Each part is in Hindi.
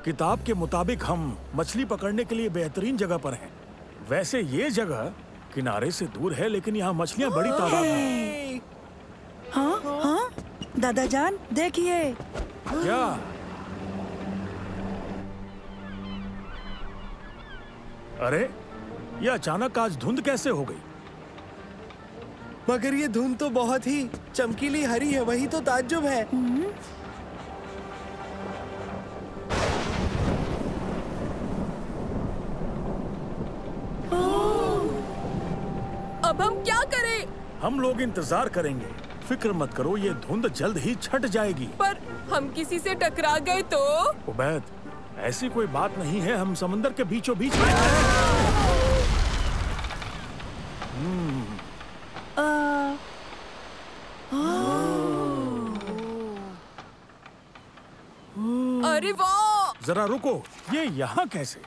किताब के मुताबिक हम मछली पकड़ने के लिए बेहतरीन जगह पर हैं। वैसे ये जगह किनारे से दूर है, लेकिन यहाँ मछलियाँ बड़ी तादाद में। हाँ हाँ दादा जान देखिए। क्या? अरे ये अचानक आज धुंध कैसे हो गई? मगर ये धुंध तो बहुत ही चमकीली हरी है, वही तो ताज्जुब है। अब हम क्या करें? हम लोग इंतजार करेंगे। फिक्र मत करो, ये धुंध जल्द ही छट जाएगी। पर हम किसी से टकरा गए तो? उबैद, ऐसी कोई बात नहीं है, हम समंदर के बीचों बीच में हैं। अरे वाह! जरा रुको, ये यहाँ कैसे?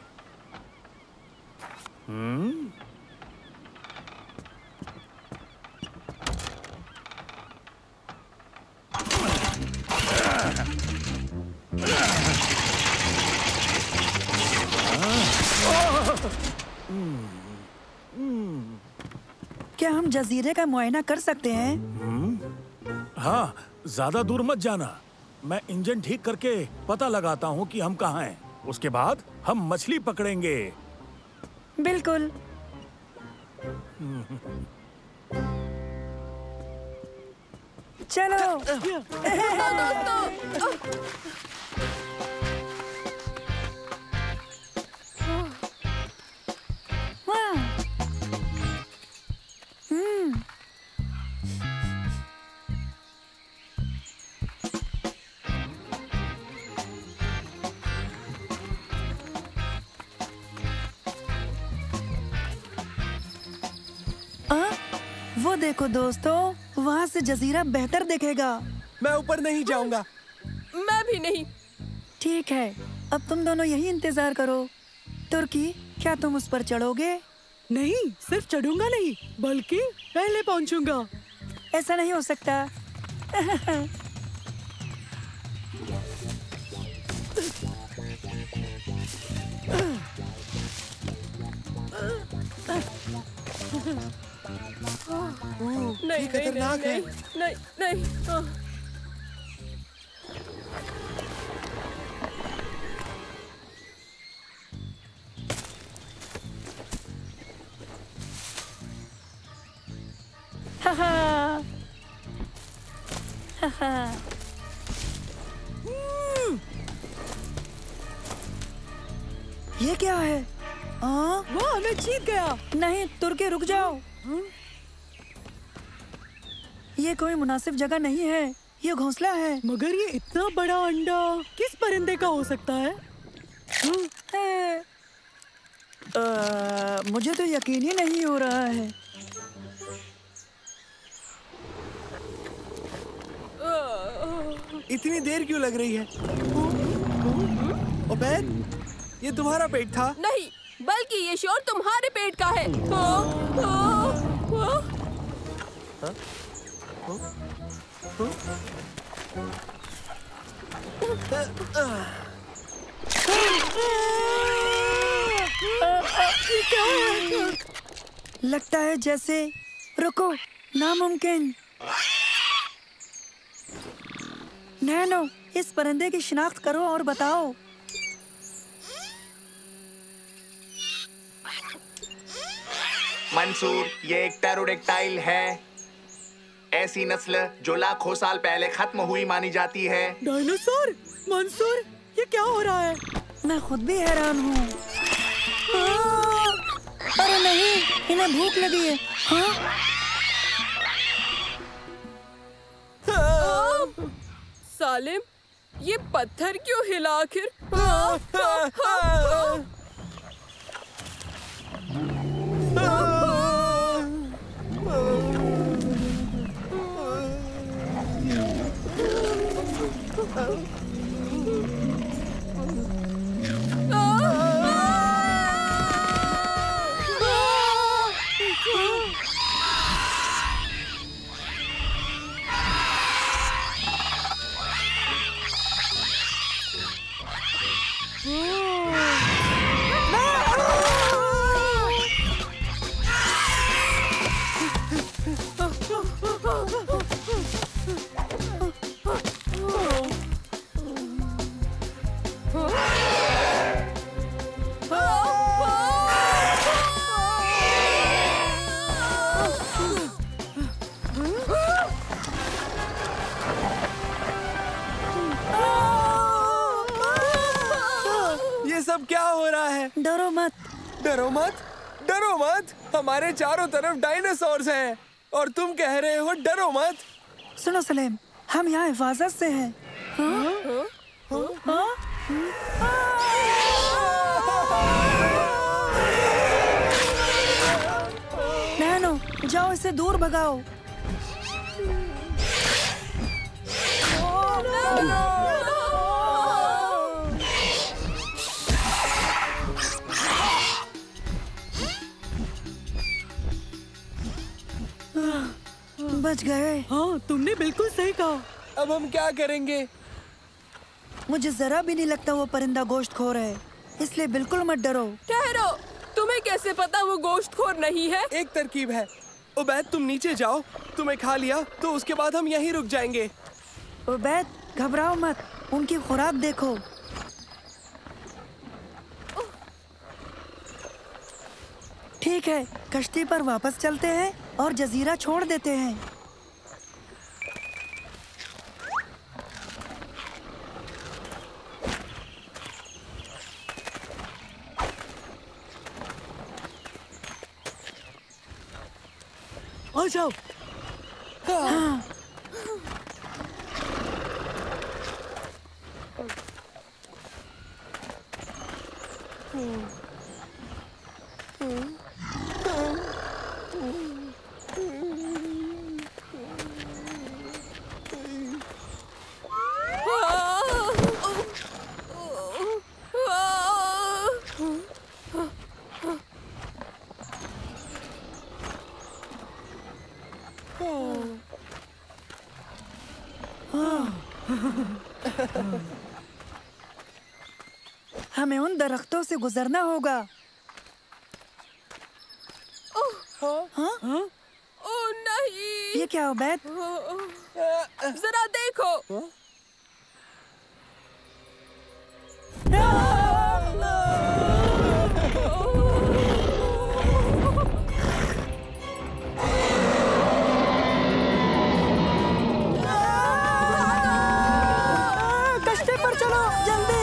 क्या हम जजीरे का मुआयना कर सकते हैं? हाँ, ज्यादा दूर मत जाना। मैं इंजन ठीक करके पता लगाता हूँ कि हम कहाँ हैं। उसके बाद हम मछली पकड़ेंगे। बिल्कुल। चलो। वो देखो दोस्तों, वहाँ से जजीरा बेहतर दिखेगा। मैं ऊपर नहीं जाऊंगा। मैं भी नहीं। ठीक है, अब तुम दोनों यही इंतजार करो। तुर्की, क्या तुम उस पर चढ़ोगे? नहीं, सिर्फ चढ़ूंगा नहीं, बल्कि पहले पहुंचूंगा। ऐसा नहीं हो सकता। नहीं, खतरनाक है। नहीं, नहीं। ये क्या है? वो हमें जीत गया। नहीं, तुर्की रुक जाओ। ये कोई मुनासिब जगह नहीं है, ये घोंसला है। मगर ये इतना बड़ा अंडा किस परिंदे का हो सकता है? मुझे तो यकीन ही नहीं हो रहा है। इतनी देर क्यों लग रही है? उबैद, ये तुम्हारा पेट था? नहीं, बल्कि ये शोर तुम्हारे पेट का है। लगता है जैसे, रुको, नामुमकिन। नैनो, इस परिंदे की शिनाख्त करो और बताओ। मंसूर, ये एक टेरोडेक्टाइल है। ऐसी नस्ल जो लाखों साल पहले खत्म हुई मानी जाती है। डायनासोर? मंसूर, ये क्या हो रहा है? मैं खुद भी हैरान हूँ। अरे नहीं, इन्हें भूख लगी है। हाँ? सालिम, ये पत्थर क्यों हिला आखिर? ये सब क्या हो रहा है? डरो मत। डरो मत, डरो मत। हमारे चारों तरफ डायनासोर्स हैं और तुम कह रहे हो डरो मत। सुनो सलेम, हम यहाँ हिफाजत से हैं। नैनो, जाओ इसे दूर भगाओ। बच गए। हाँ, तुमने बिल्कुल सही कहा। अब हम क्या करेंगे? मुझे जरा भी नहीं लगता वो परिंदा गोश्तखोर है, इसलिए बिल्कुल मत डरो। ठहरो, तुम्हें कैसे पता वो गोश्तखोर नहीं है? एक तरकीब है। उबैद, तुम नीचे जाओ। तुम्हें खा लिया तो उसके बाद हम यहीं रुक जाएंगे। उबैद, घबराओ मत, उनकी खुराक देखो। ठीक है, कश्ती पर वापस चलते हैं और जजीरा छोड़ देते हैं। आ जाओ। हाँ। हमें उन दरख्तों से गुजरना होगा। हाँ? ओह नहीं! ये क्या उबैद? जरा देखो। कश्ती पर चलो, जल्दी।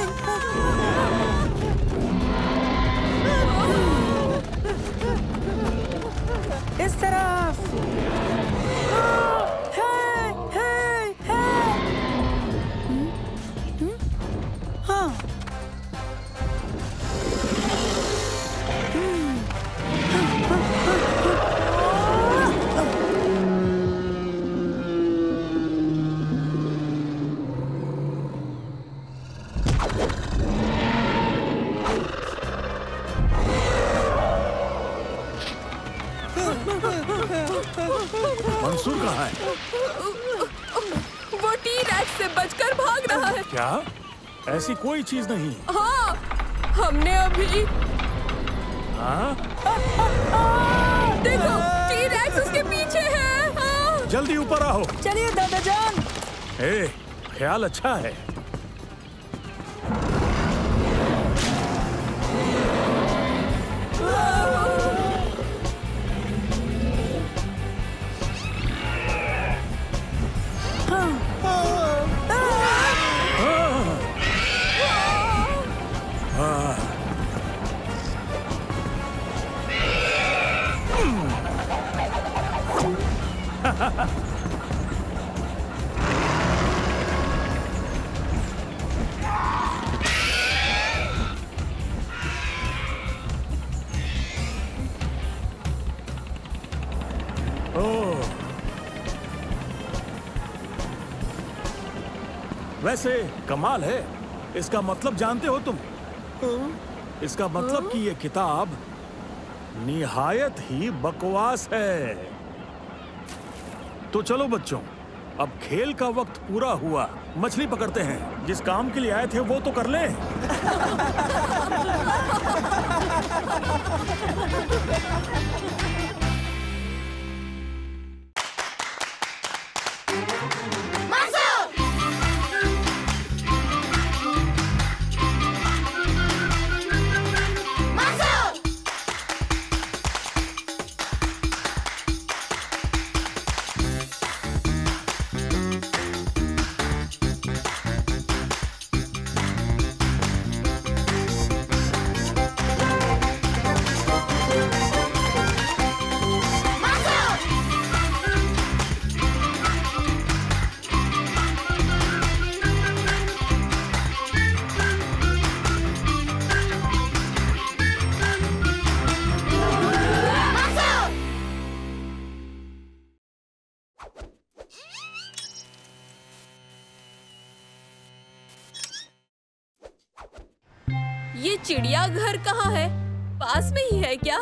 इस तरफ। हे, हे, हे। हाँ। मंसूर कहाँ है? वो टी-रैक्स से बचकर भाग रहा है। क्या? ऐसी कोई चीज नहीं। हाँ, हमने अभी हाँ? देखो, टी-रैक्स उसके पीछे है। हाँ। जल्दी ऊपर आओ। चलिए दादा जान। ए, ख्याल अच्छा है। वैसे कमाल है, इसका मतलब जानते हो तुम? इसका मतलब कि ये किताब निहायत ही बकवास है। तो चलो बच्चों, अब खेल का वक्त पूरा हुआ, मछली पकड़ते हैं। जिस काम के लिए आए थे वो तो कर लें। ये चिड़ियाघर कहाँ है? पास में ही है क्या?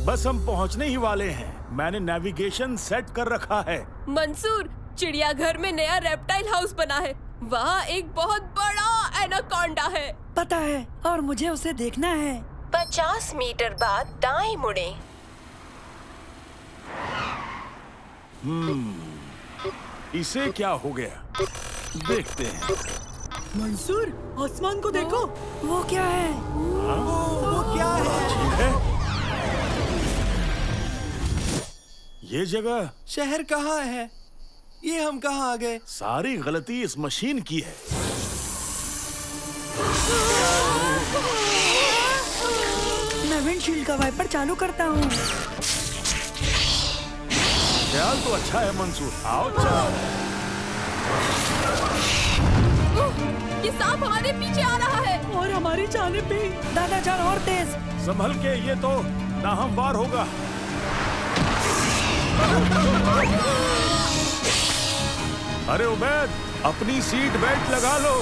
बस हम पहुंचने ही वाले हैं। मैंने नेविगेशन सेट कर रखा है। मंसूर, चिड़ियाघर में नया रेप्टाइल हाउस बना है। वहाँ एक बहुत बड़ा एनाकोंडा है। पता है, और मुझे उसे देखना है। 50 मीटर बाद दाएं मुड़ें। इसे क्या हो गया, देखते हैं। मंसूर, आसमान को देखो। वो क्या है? वो क्या है? ठीक है, ये जगह, शहर कहाँ है? ये हम कहाँ आ गए? सारी गलती इस मशीन की है। मैं विंडशील्ड का वाइपर चालू करता हूँ। ख्याल तो अच्छा है मंसूर, आओ चलो। ये सांप हमारे पीछे आ रहा है। और हमारी जानिब भी। दादा जान, और तेज। संभल के, ये तो नाहमवार होगा। अरे उबैद, अपनी सीट बेल्ट लगा लो।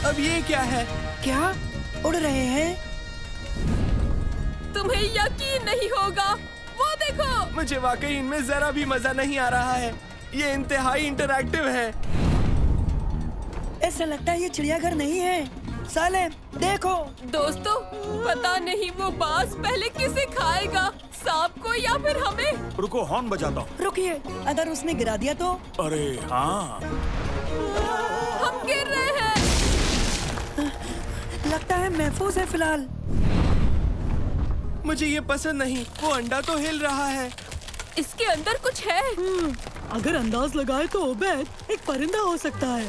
अब ये क्या है? क्या उड़ रहे हैं? तुम्हें यकीन नहीं होगा, वो देखो। मुझे वाकई इनमें जरा भी मजा नहीं आ रहा है। ये इंतहाई इंटरैक्टिव है। ऐसा लगता है ये चिड़ियाघर नहीं है। सालेम, देखो। दोस्तों, पता नहीं वो बाज पहले किसे खाएगा, सांप को या फिर हमें। रुको, हॉर्न बजाता हूँ। रुकिए, अगर उसने गिरा दिया तो? अरे हाँ, हम गिर रहे हैं। लगता है महफूज है फिलहाल। मुझे ये पसंद नहीं। वो अंडा तो हिल रहा है। इसके अंदर कुछ है। अगर अंदाज लगाए तो उबैद एक परिंदा हो सकता है।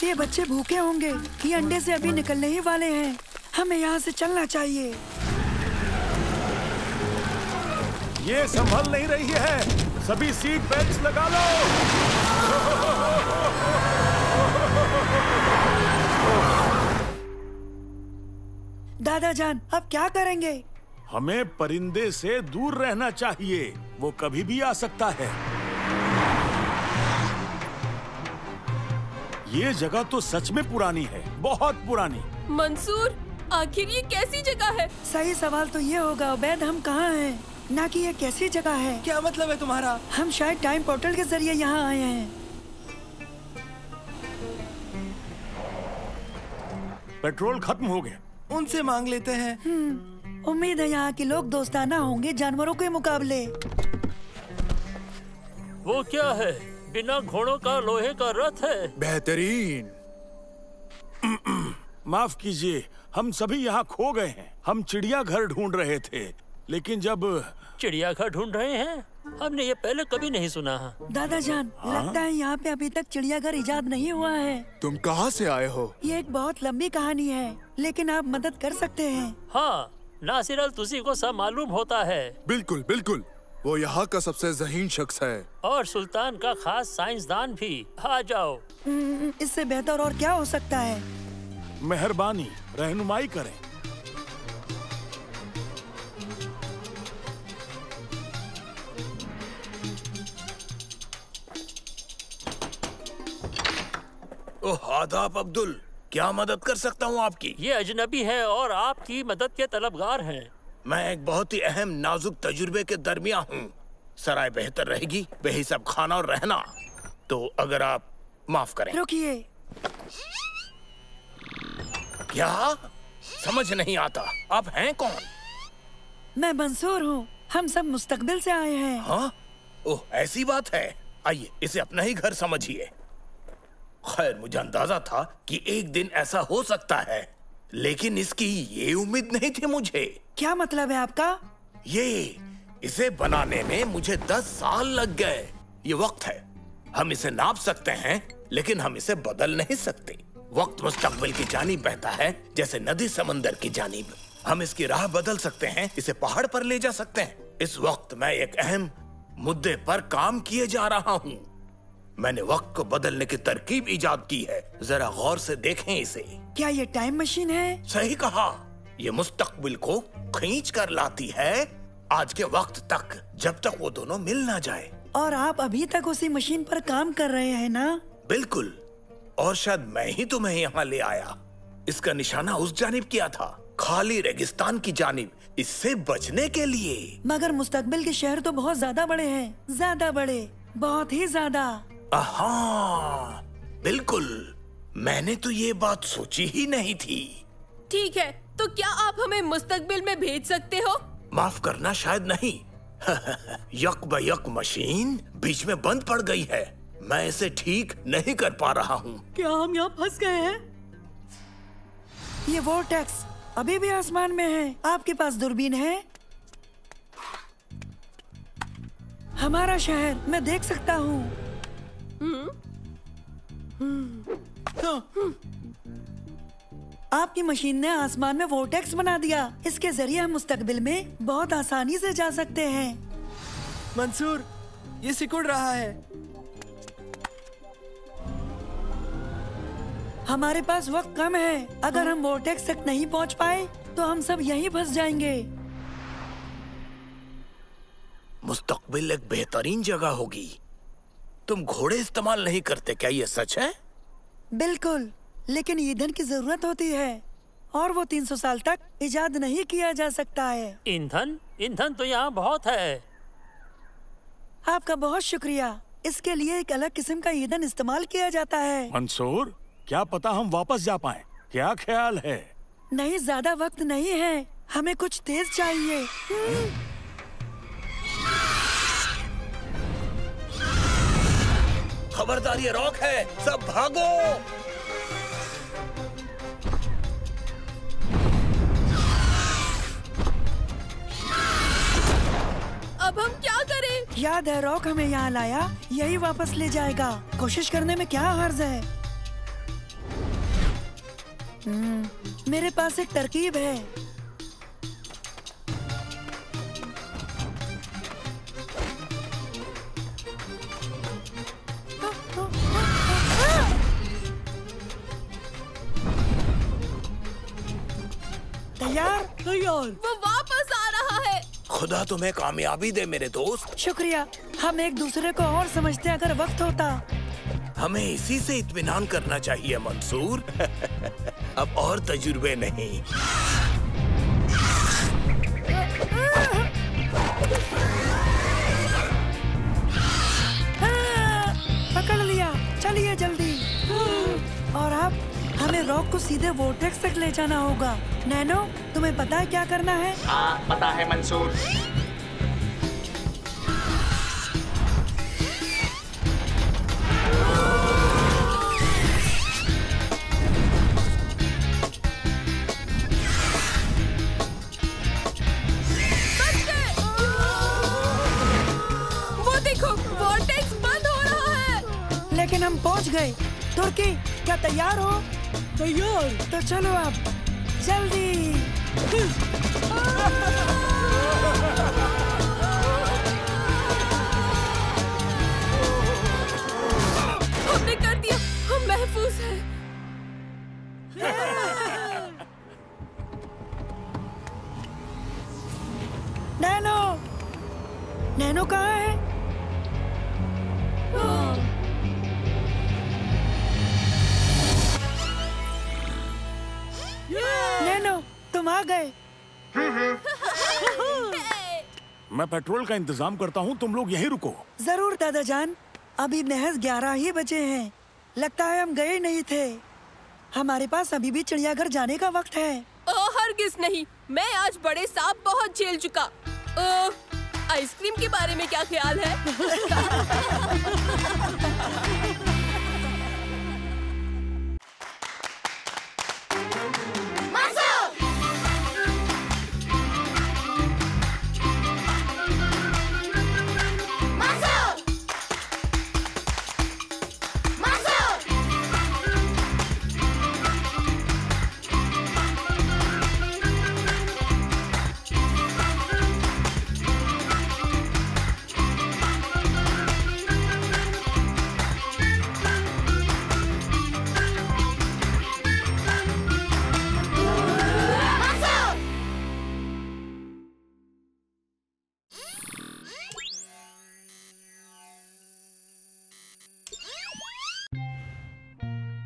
ये बच्चे भूखे होंगे। ये अंडे से अभी निकलने ही वाले हैं। हमें यहाँ से चलना चाहिए। ये संभल नहीं रही है। सभी सीट बेल्ट लगा लो। दादा जान, अब क्या करेंगे? हमें परिंदे से दूर रहना चाहिए, वो कभी भी आ सकता है। ये जगह तो सच में पुरानी है, बहुत पुरानी। मंसूर, आखिर ये कैसी जगह है? सही सवाल तो ये होगा उबैद, हम कहाँ हैं, ना कि ये कैसी जगह है। क्या मतलब है तुम्हारा? हम शायद टाइम पोर्टल के जरिए यहाँ आए हैं। पेट्रोल खत्म हो गया। उनसे मांग लेते हैं। उम्मीद है यहाँ के लोग दोस्ताना होंगे जानवरों के मुकाबले। वो क्या है? बिना घोड़ों का लोहे का रथ है। बेहतरीन। माफ कीजिए, हम सभी यहाँ खो गए हैं। हम चिड़ियाघर ढूंढ रहे थे, लेकिन जब चिड़ियाघर ढूंढ रहे हैं? हमने ये पहले कभी नहीं सुना। दादा जान, लगता है यहाँ पे अभी तक चिड़ियाघर इजाद नहीं हुआ है। तुम कहाँ से आए हो? ये एक बहुत लंबी कहानी है, लेकिन आप मदद कर सकते हैं। हाँ, नासिर अल तुसी को सब मालूम होता है। बिल्कुल बिल्कुल, वो यहाँ का सबसे ज़हीन शख्स है। और सुल्तान का खास साइंसदान भी। आ जाओ। इससे बेहतर और क्या हो सकता है? मेहरबानी, रहनुमाई करें। ओह आदाब अब्दुल, क्या मदद कर सकता हूँ आपकी? ये अजनबी है और आपकी मदद के तलबगार हैं। मैं एक बहुत ही अहम नाजुक तजुर्बे के दरमियान हूँ। सराय बेहतर रहेगी बेहिसाब खाना और रहना, तो अगर आप माफ करें। रुकिए। क्या? समझ नहीं आता, आप हैं कौन? मैं मंसूर हूँ, हम सब मुस्तकबिल से आए हैं। हाँ? ओह ऐसी बात है, आइए इसे अपना ही घर समझिए। खैर मुझे अंदाजा था कि एक दिन ऐसा हो सकता है, लेकिन इसकी ये उम्मीद नहीं थी मुझे। क्या मतलब है आपका? इसे बनाने में मुझे 10 साल लग गए। ये वक्त है, हम इसे नाप सकते हैं लेकिन हम इसे बदल नहीं सकते। वक्त मुस्तकबिल की जानिब बहता है जैसे नदी समंदर की जानिब। हम इसकी राह बदल सकते हैं, इसे पहाड़ पर ले जा सकते हैं। इस वक्त मैं एक अहम मुद्दे पर काम किए जा रहा हूँ। मैंने वक्त को बदलने की तरकीब इजाद की है, जरा गौर से देखें इसे। क्या ये टाइम मशीन है? सही कहा, ये मुस्तकबिल को खींच कर लाती है आज के वक्त तक, जब तक वो दोनों मिल ना जाए। और आप अभी तक उसी मशीन पर काम कर रहे हैं ना? बिल्कुल, और शायद मैं ही तुम्हें यहाँ ले आया। इसका निशाना उस जानिब किया था, खाली रेगिस्तान की जानिब, इससे बचने के लिए। मगर मुस्तकबिल के शहर तो बहुत ज्यादा बड़े हैं, ज्यादा बड़े, बहुत ही ज्यादा। हाँ बिल्कुल, मैंने तो ये बात सोची ही नहीं थी। ठीक है, तो क्या आप हमें मुस्तकबिल में भेज सकते हो? माफ करना, शायद नहीं। यक ब यक मशीन बीच में बंद पड़ गई है, मैं इसे ठीक नहीं कर पा रहा हूँ। क्या हम यहाँ फंस गए हैं? ये वोर्टेक्स अभी भी आसमान में है। आपके पास दूरबीन है? हमारा शहर मैं देख सकता हूँ। आपकी मशीन ने आसमान में वोर्टेक्स बना दिया। इसके जरिए हम मुस्तकबिल में बहुत आसानी से जा सकते हैं। मंसूर, ये सिकुड़ रहा है। हमारे पास वक्त कम है, अगर हम वोर्टेक्स तक नहीं पहुंच पाए तो हम सब यहीं फंस जाएंगे। मुस्तकबिल एक बेहतरीन जगह होगी। तुम घोड़े इस्तेमाल नहीं करते, क्या ये सच है? बिल्कुल, लेकिन ईंधन की जरूरत होती है और वो 300 साल तक इजाद नहीं किया जा सकता है। ईंधन? ईंधन तो यहाँ बहुत है। आपका बहुत शुक्रिया। इसके लिए एक अलग किस्म का ईंधन इस्तेमाल किया जाता है। मंसूर, क्या पता हम वापस जा पाएं। क्या ख्याल है? नहीं, ज्यादा वक्त नहीं है, हमें कुछ तेज चाहिए। खबरदार, ये रॉक है, सब भागो। अब हम क्या करें? याद है, रॉक हमें यहाँ लाया, यही वापस ले जाएगा। कोशिश करने में क्या हर्ज है? मेरे पास एक तरकीब है। तैयार? तैयार। वो वापस आ रहा है। खुदा तुम्हें कामयाबी दे मेरे दोस्त। शुक्रिया। हम एक दूसरे को और समझते अगर वक्त होता। हमें इसी से इत्मीनान करना चाहिए मंसूर। अब और तजुर्बे नहीं। पकड़ लिया, चलिए जल्दी। और अब हमें रॉक को सीधे वोर्टेक्स तक ले जाना होगा। नैनो, तुम्हें पता है क्या करना है? हाँ पता है मंसूर। वो देखो, वोर्टेक्स बंद हो रहा है। लेकिन हम पहुंच गए। तुर्की, क्या तैयार हो? तैयार। तो चलो अब, जल्दी। हमने कर दिया, हम महफूज हैं। नैनो, नैनो कहाँ है? आ गए। मैं पेट्रोल का इंतजाम करता हूँ, तुम लोग यहीं रुको। जरूर दादा जान। अभी महज 11 ही बजे हैं। लगता है हम गए नहीं थे। हमारे पास अभी भी चिड़ियाघर जाने का वक्त है। हरगिज़ नहीं, मैं आज बड़े सांप बहुत झेल चुका। आइसक्रीम के बारे में क्या ख्याल है?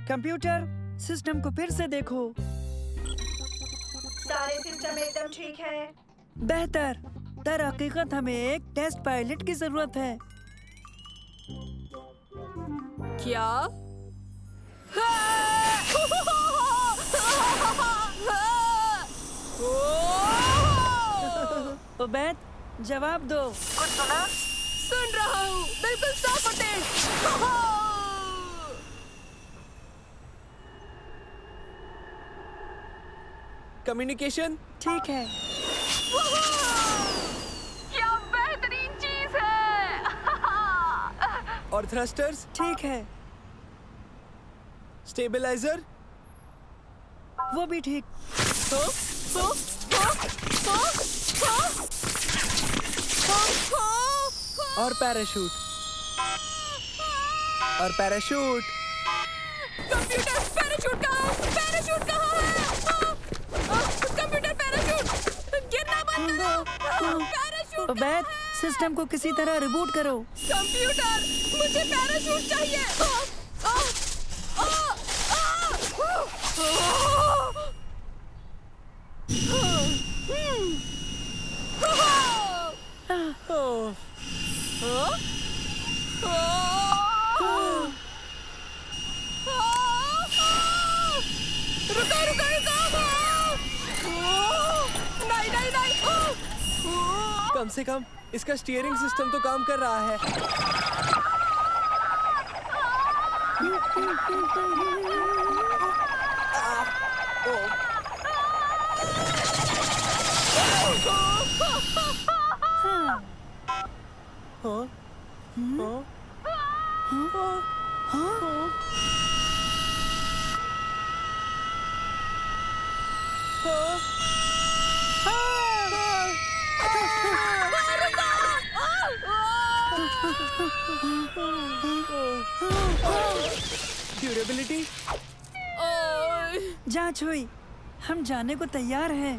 कंप्यूटर, सिस्टम को फिर से देखो। सारे सिस्टम एकदम ठीक है। बेहतर। दर हकीकत हमें एक टेस्ट पायलट की जरूरत है। क्या? उबैद, जवाब दो। कुछ सुना? सुन रहा हूँ, बिल्कुल 100%। कम्युनिकेशन ठीक है। क्या बेहतरीन चीज है। और थ्रस्टर्स ठीक है। स्टेबलाइजर वो भी ठीक। और पैराशूट। और पैराशूट। कंप्यूटर, पैराशूट कहाँ है? पैराशूट कहाँ है? कंप्यूटर, पैराशूट गिरना बंद करो। पैराशूट उबैद, सिस्टम को किसी तरह रिबूट करो। कंप्यूटर, मुझे पैराशूट चाहिए। कम से कम इसका स्टीयरिंग सिस्टम तो काम कर रहा है। ड्यूरेबिलिटी जांच हुई। हम जाने को तैयार हैं।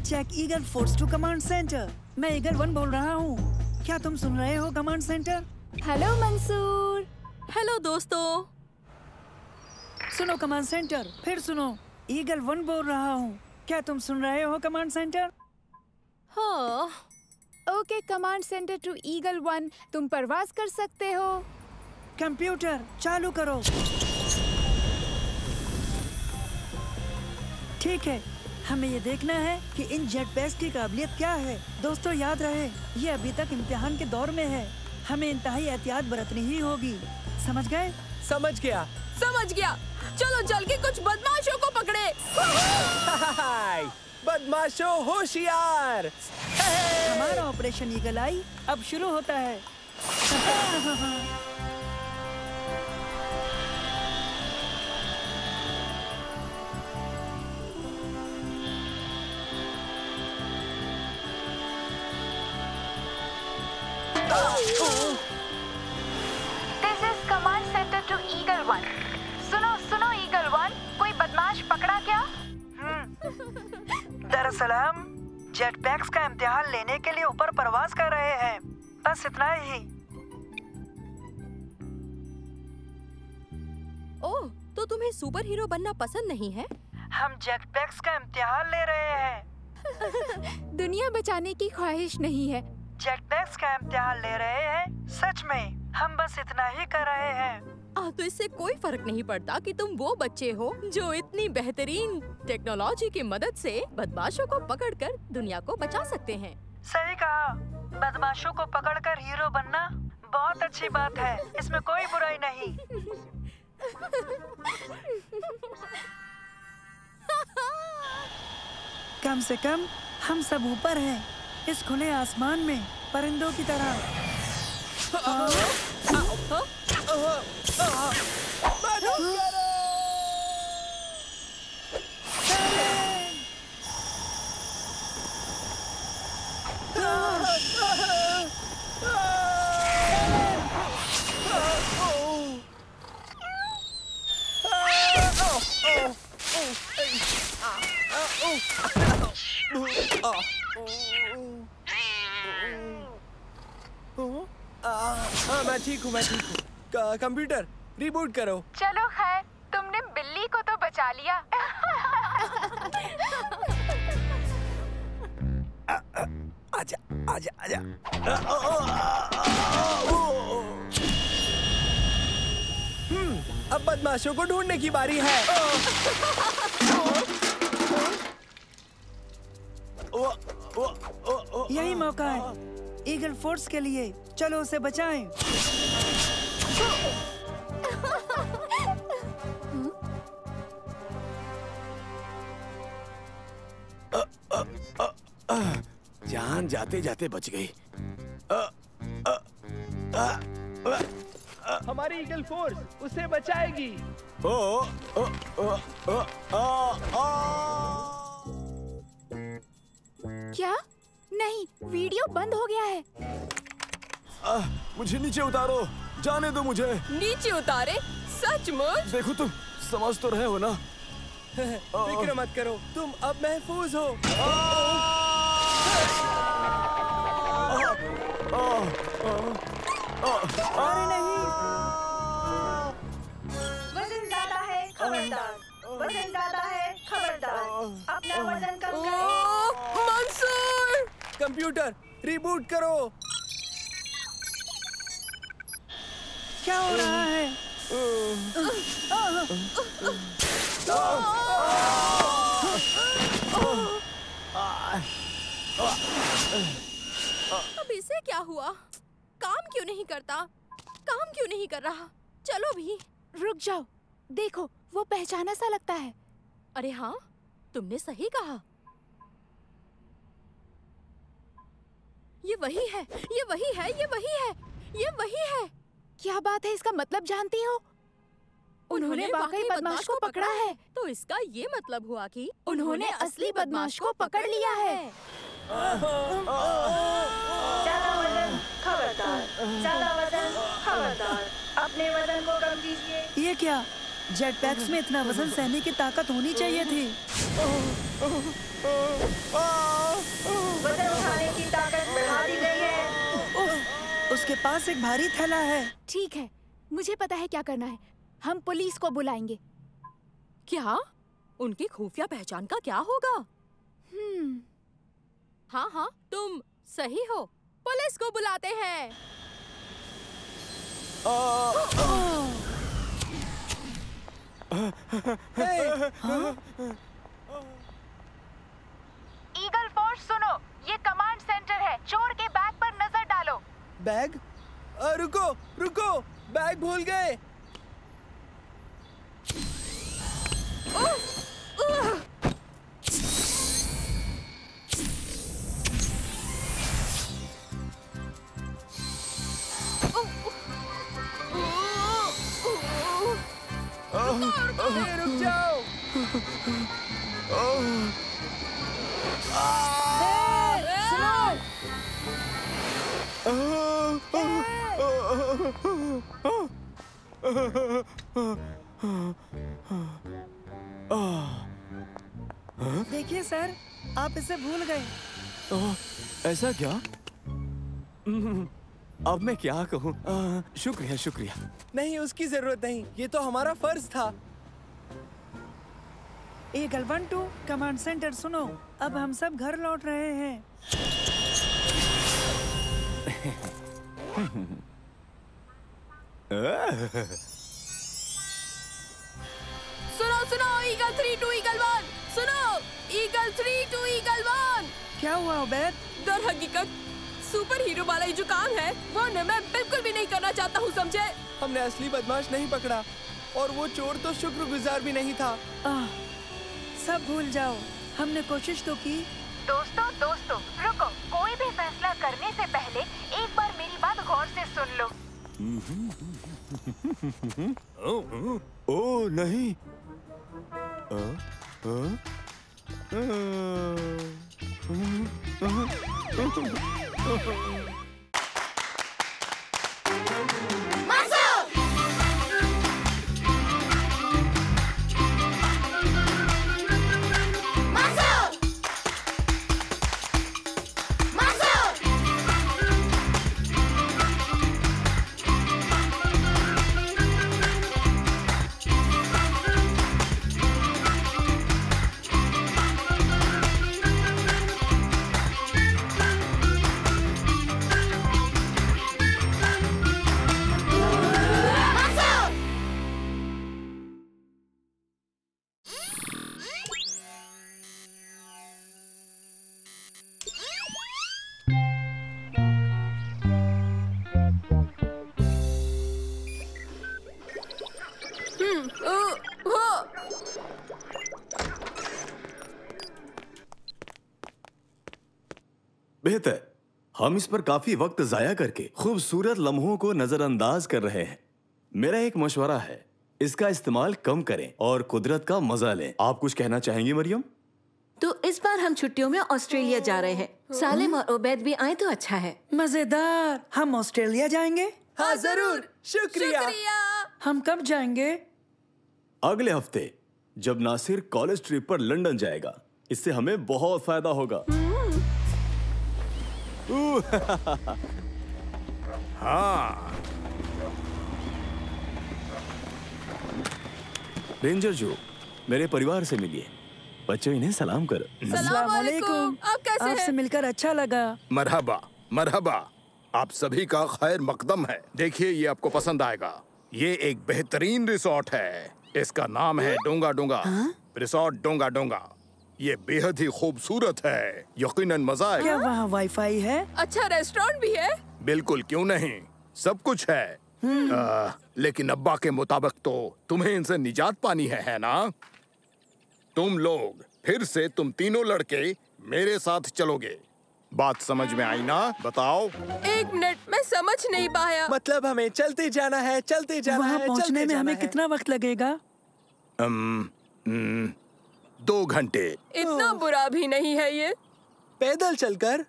Check eagle force to command centre. मैं ईगल 1 बोल रहा हूँ। क्या तुम सुन रहे हो command centre? Hello Mansoor. Hello दोस्तों। सुनो कमांड सेंटर, फिर सुनो। ईगल 1 बोल रहा हूँ। क्या तुम सुन रहे हो कमांड सेंटर? हाँ। Okay command centre to eagle 1, तुम परवाज कर सकते हो। कंप्यूटर चालू करो। ठीक है, हमें ये देखना है कि इन जेट पैक्स की काबिलियत क्या है। दोस्तों याद रहे, ये अभी तक इम्तिहान के दौर में है। हमें इंतहाई एहतियात बरतनी ही होगी। समझ गए? समझ गया। समझ गया। चलो चल के कुछ बदमाशों को पकड़े। बदमाशों होशियार। हमारा ऑपरेशन ईगल आई अब शुरू होता है। This is command centre to eagle 1। सुनो ईगल 1, कोई बदमाश पकड़ा क्या? दरअसल हम जेट पैक्स का इम्तिहान लेने के लिए ऊपर परवाज कर रहे हैं। बस इतना ही। ओह, तो तुम्हें सुपर हीरो बनना पसंद नहीं है? हम जेट पैक्स का इम्तिहान ले रहे हैं। दुनिया बचाने की ख्वाहिश नहीं है। जेट पैक्स का इम्तिहान ले रहे हैं, सच में। हम बस इतना ही कर रहे हैं। तो इससे कोई फर्क नहीं पड़ता कि तुम वो बच्चे हो जो इतनी बेहतरीन टेक्नोलॉजी की मदद से बदमाशों को पकड़कर दुनिया को बचा सकते हैं। सही कहा। बदमाशों को पकड़कर हीरो बनना बहुत अच्छी बात है, इसमें कोई बुराई नहीं। कम से कम हम सब ऊपर हैं, इस खुले आसमान में परिंदों की तरह। मैं ठीक हूँ, कंप्यूटर रिबूट करो। चलो खैर, तुमने बिल्ली को तो बचा लिया। आजा आजा आजा। अब बदमाशों को ढूंढने की बारी है। यही मौका है ईगल फोर्स के लिए। चलो उसे बचाएं। जान जाते जाते बच गई। हमारी ईगल फोर्स उसे बचाएगी। क्या? नहीं, वीडियो बंद हो गया है। मुझे नीचे उतारो, जाने दो मुझे। नीचे उतारे? सचमुच? देखो तुम समझ तो रहे हो ना। फिक्र मत करो, तुम अब महफूज हो। अरे नहीं। वजन ज्यादा है, खबरदार। वजन ज्यादा है, खबरदार। अपना वजन कम करें। मंसूर! कंप्यूटर रिबूट करो। क्या हो रहा है? अब इसे क्या हुआ? काम क्यों नहीं करता? काम क्यों नहीं कर रहा? चलो भी। रुक जाओ, देखो वो पहचाना सा लगता है। अरे हाँ, तुमने सही कहा। ये वही है, ये वही है, ये वही है, ये वही है। क्या बात है, इसका मतलब जानती हो? उन्होंने वाकई बदमाश को पकड़ा है। तो इसका ये मतलब हुआ कि उन्होंने असली बदमाश को पकड़ लिया है। ज्यादा वजन, खबरदार। ज्यादा वजन, खबरदार। अपने वजन को कम कीजिए। ये क्या? जेट पैक्स में इतना वजन सहने की ताकत होनी चाहिए थी। वजन उठाने की ताकत बढ़ा दी गई है। उसके पास एक भारी थैला है। ठीक है, मुझे पता है क्या करना है। हम पुलिस को बुलाएंगे। क्या? उनकी खुफिया पहचान का क्या होगा? हाँ हाँ, तुम सही हो। पुलिस को बुलाते हैं। ईगल फोर्स सुनो, ये कमांड सेंटर है। चोर के बैग पर नजर डालो। बैग? रुको रुको, बैग भूल गए। रुक जाओ। देखिए सर, आप इसे भूल गए। ऐसा क्या? अब मैं क्या कहूँ? शुक्रिया शुक्रिया। नहीं, उसकी जरूरत नहीं, ये तो हमारा फर्ज था। ईगल 1-2 कमांड सेंटर सुनो, अब हम सब घर लौट रहे हैं। सुनो सुनो, ईगल 3 टू ईगल 1, सुनो, ईगल 3 टू ईगल 1। क्या हुआ उबैद? दर हकीकत सुपर हीरो वाला ये जो काम है वो न मैं बिल्कुल भी नहीं करना चाहता हूँ, समझे? हमने असली बदमाश नहीं पकड़ा और वो चोर तो शुक्रगुजार भी नहीं था। सब भूल जाओ, हमने कोशिश तो की। दोस्तों रुको, कोई भी फैसला करने से पहले एक बार मेरी बात गौर से सुन लो। ओ नहीं। बेहतर, हम इस पर काफी वक्त जाया करके खूबसूरत लम्हों को नजरअंदाज कर रहे हैं। मेरा एक मशवरा है, इसका इस्तेमाल कम करें और कुदरत का मजा लें। आप कुछ कहना चाहेंगी मरियम? तो इस बार हम छुट्टियों में ऑस्ट्रेलिया जा रहे हैं। सालिम और उबैद भी आए तो अच्छा है। मजेदार। हम ऑस्ट्रेलिया जाएंगे? हाँ जरूर, शुक्रिया। हम कब जाएंगे? अगले हफ्ते, जब नासिर कॉलेज ट्रिप पर लंदन जाएगा। इससे हमें बहुत फायदा होगा। हाँ। रेंजर जो, मेरे परिवार से मिलिए। बच्चों, इन्हें सलाम करो। अस्सलाम वालेकुम। आप कैसे हैं? आपसे मिलकर अच्छा लगा। मरहबा मरहबा, आप सभी का खैर मकदम है। देखिए, ये आपको पसंद आएगा। ये एक बेहतरीन रिसोर्ट है। इसका नाम है डोंगा डोंगा। रिसोर्ट डोंगा डोंगा। ये बेहद ही खूबसूरत है, यकीनन मजा आएगा। क्या वहाँ वाईफाई है? अच्छा रेस्टोरेंट भी है? बिल्कुल, क्यों नहीं, सब कुछ है। लेकिन अब्बा के मुताबिक तो तुम्हें इनसे निजात पानी है ना? तुम लोग फिर से, तुम तीनों लड़के मेरे साथ चलोगे। बात समझ में आई ना? बताओ। एक मिनट, मैं समझ नहीं पाया। मतलब हमें चलते जाना है, चलते जाना है। वहाँ पहुँचने में हमें कितना वक्त लगेगा? 2 घंटे। इतना बुरा भी नहीं है ये। पैदल चलकर?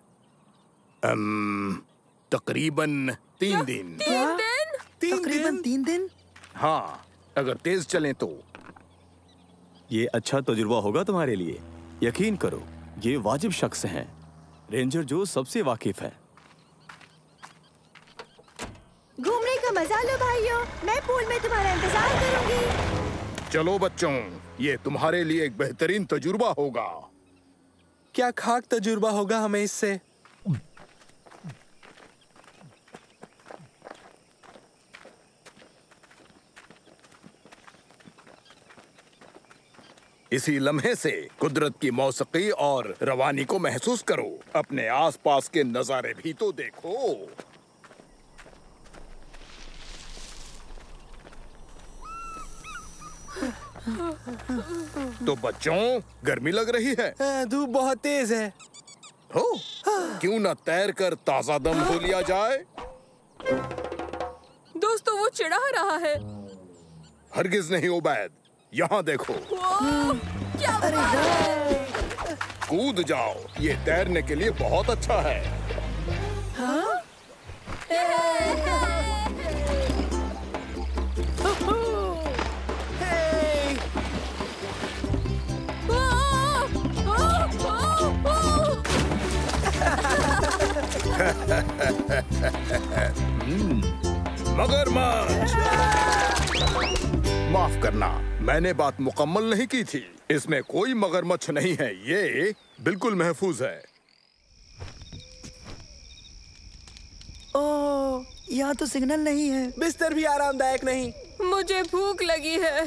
तकरीबन 3 दिन। 3 दिन? तकरीबन 3 दिन? हाँ, अगर तेज चलें तो। ये अच्छा तजुर्बा होगा तुम्हारे लिए। यकीन करो, ये वाजिब शख्स हैं। रेंजर जो सबसे वाकिफ है। घूमने का मजा लो भाइयों, मैं पूल में तुम्हारा इंतजार करूंगी। चलो बच्चों, ये तुम्हारे लिए एक बेहतरीन तजुर्बा होगा। क्या खाक तजुर्बा होगा हमें इससे? इसी लम्हे से कुदरत की मौसीकी और रवानी को महसूस करो। अपने आसपास के नजारे भी तो देखो। तो बच्चों, गर्मी लग रही है? धूप बहुत तेज है। हो, क्यों न तैर कर ताजा दम हो लिया जाए? दोस्तों, वो चिढ़ा रहा है। हरगिज नहीं उबैद, यहाँ देखो। क्या कूद जाओ, ये तैरने के लिए बहुत अच्छा है। हाँ? मगरमच्छ। माफ करना, मैंने बात मुकम्मल नहीं की थी। इसमें कोई मगरमच्छ नहीं है, ये बिल्कुल महफूज है। ओह, यहाँ तो सिग्नल नहीं है। बिस्तर भी आरामदायक नहीं। मुझे भूख लगी है।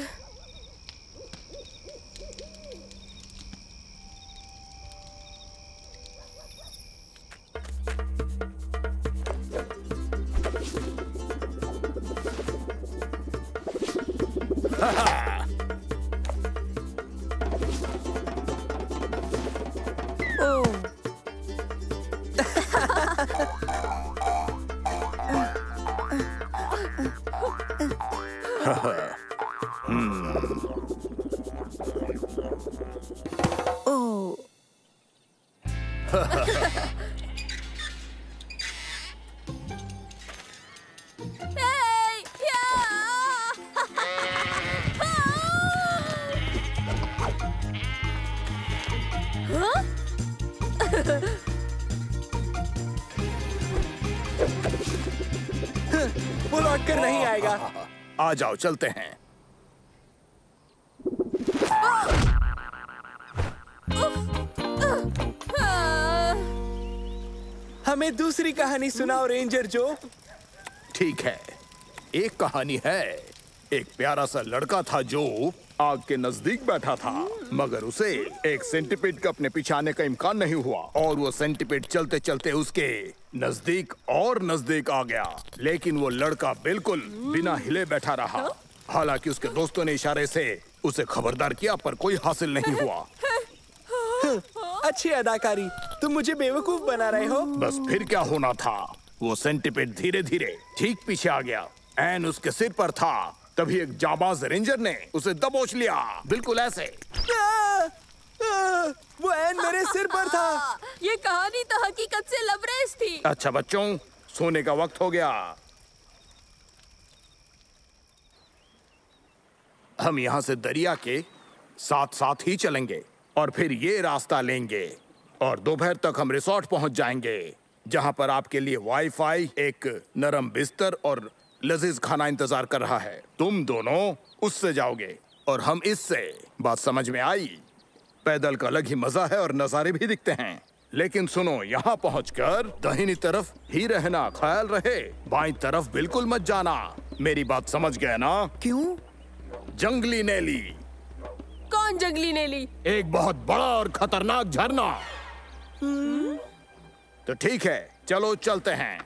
वो लौट कर नहीं आएगा। आ जाओ, चलते हैं। हमें दूसरी कहानी सुनाओ रेंजर जो। ठीक है, एक कहानी है। एक प्यारा सा लड़का था जो आग के नजदीक बैठा था, मगर उसे एक सेंटीपीड का अपने पीछे आने का इम्कान नहीं हुआ और वो सेंटीपीड चलते चलते उसके नजदीक और नजदीक आ गया। लेकिन वो लड़का बिल्कुल बिना हिले बैठा रहा। हालांकि उसके दोस्तों ने इशारे से उसे खबरदार किया, पर कोई हासिल नहीं हुआ। अच्छी अदाकारी। तुम मुझे बेवकूफ बना रहे हो। बस फिर क्या होना था, वो सेंटीपीड धीरे धीरे ठीक पीछे आ गया। एन उसके सिर पर था। तभी एक जाबाज रेंजर ने उसे दबोच लिया, बिल्कुल ऐसे। वो एन मेरे सिर पर था। ये कहानी तो हकीकत से लबरेज थी। अच्छा बच्चों, सोने का वक्त हो गया। हम यहाँ से दरिया के साथ साथ ही चलेंगे और फिर ये रास्ता लेंगे और दोपहर तक हम रिसोर्ट पहुंच जाएंगे, जहां पर आपके लिए वाईफाई, एक नरम बिस्तर और लजीज खाना इंतजार कर रहा है। तुम दोनों उससे जाओगे और हम इससे। बात समझ में आई? पैदल का अलग ही मजा है और नजारे भी दिखते हैं। लेकिन सुनो, यहाँ पहुंचकर दाहिनी तरफ ही रहना, ख्याल रहे बाईं तरफ बिल्कुल मत जाना। मेरी बात समझ गए ना? क्यों? जंगली नेली। कौन जंगली नेली? एक बहुत बड़ा और खतरनाक झरना। तो ठीक है, चलो चलते हैं।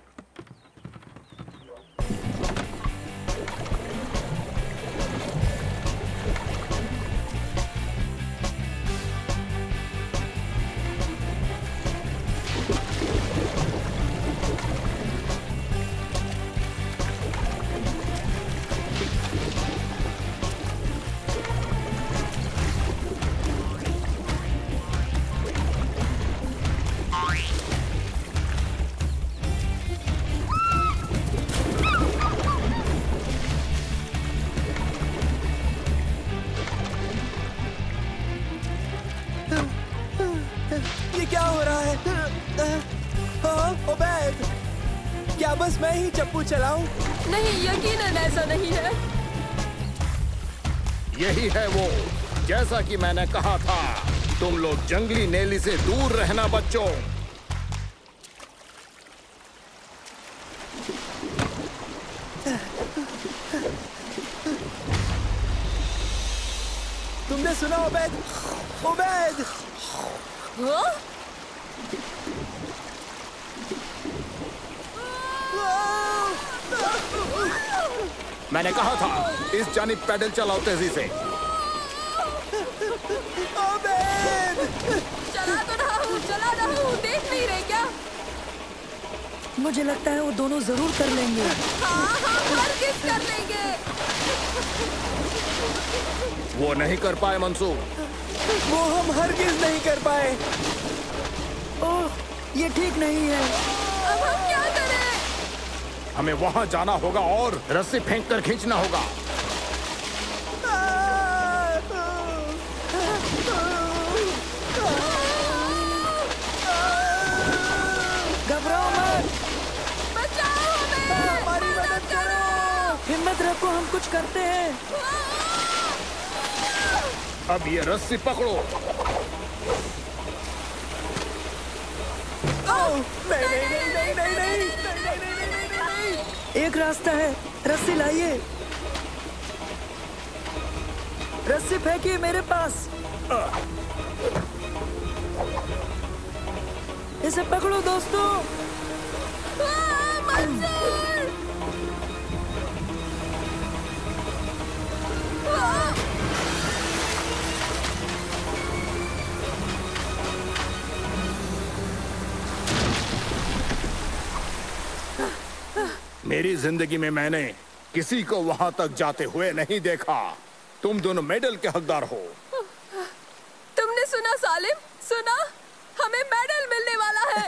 ये क्या हो रहा है? ओबेद, क्या बस मैं ही चप्पू चलाऊं? नहीं, यकीनन ऐसा नहीं है। यही है वो, जैसा कि मैंने कहा था। तुम लोग जंगली नेली से दूर रहना बच्चों। तुमने सुना ओबेद? ओबेद! मैंने कहा था, इस जानिब पैडल चलाओ तेजी से। चला रहा हूँ, देख नहीं रहे क्या? मुझे लगता है वो दोनों जरूर कर लेंगे। हाँ, हरगिज़ कर लेंगे। वो नहीं कर पाए मंसूर। वो हम हरगिज़ नहीं कर पाए। ओह, ये ठीक नहीं है। अब हम क्या करें? हमें वहां जाना होगा और रस्सी फेंक कर खींचना होगा। घबराओ मत। कुछ करते हैं। अब ये रस्सी पकड़ो। एक रास्ता है, रस्सी लाइए। रस्सी फेंकिए मेरे पास। इसे पकड़ो दोस्तों। मेरी जिंदगी में मैंने किसी को वहां तक जाते हुए नहीं देखा। तुम दोनों मेडल के हकदार हो। तुमने सुना सालिम? सुना? हमें मेडल मिलने वाला है।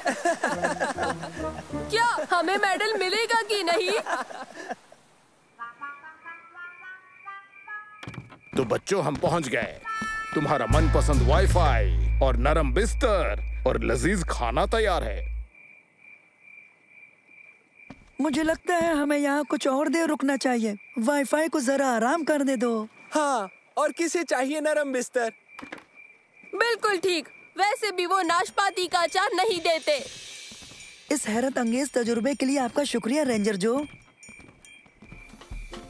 क्या हमें मेडल मिलेगा कि नहीं? तो बच्चों, हम पहुंच गए। तुम्हारा मनपसंद वाईफाई और नरम बिस्तर और लजीज खाना तैयार है। मुझे लगता है हमें यहाँ कुछ और देर रुकना चाहिए। वाईफाई को जरा आराम करने दो। हाँ, और किसे चाहिए नरम बिस्तर? बिल्कुल ठीक। वैसे भी वो नाशपाती का अचार नहीं देते। इस हैरत अंगेज तजुर्बे के लिए आपका शुक्रिया रेंजर जो।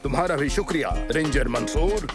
तुम्हारा भी शुक्रिया रेंजर मंसूर।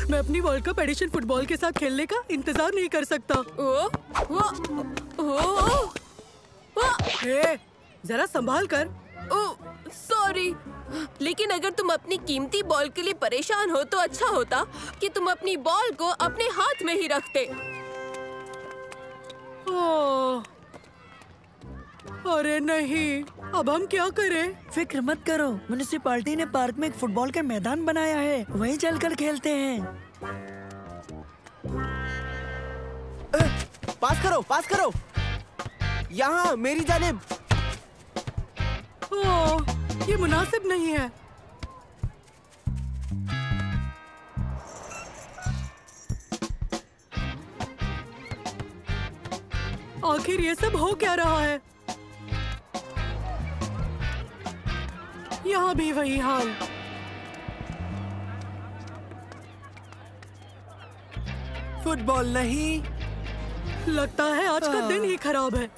मैं अपनी वर्ल्ड कप एडिशन फुटबॉल के साथ खेलने का इंतजार नहीं कर सकता। जरा संभाल कर। सॉरी, लेकिन अगर तुम अपनी कीमती बॉल के लिए परेशान हो तो अच्छा होता कि तुम अपनी बॉल को अपने हाथ में ही रखते। अरे नहीं, अब हम क्या करें? फिक्र मत करो, म्युनिसिपैलिटी ने पार्क में एक फुटबॉल का मैदान बनाया है, वहीं चलकर खेलते हैं। पास करो, पास करो, यहाँ मेरी जानिब। ये मुनासिब नहीं है। आखिर ये सब हो क्या रहा है? यहाँ भी वही हाल। फुटबॉल नहीं। लगता है आज का दिन ही खराब है।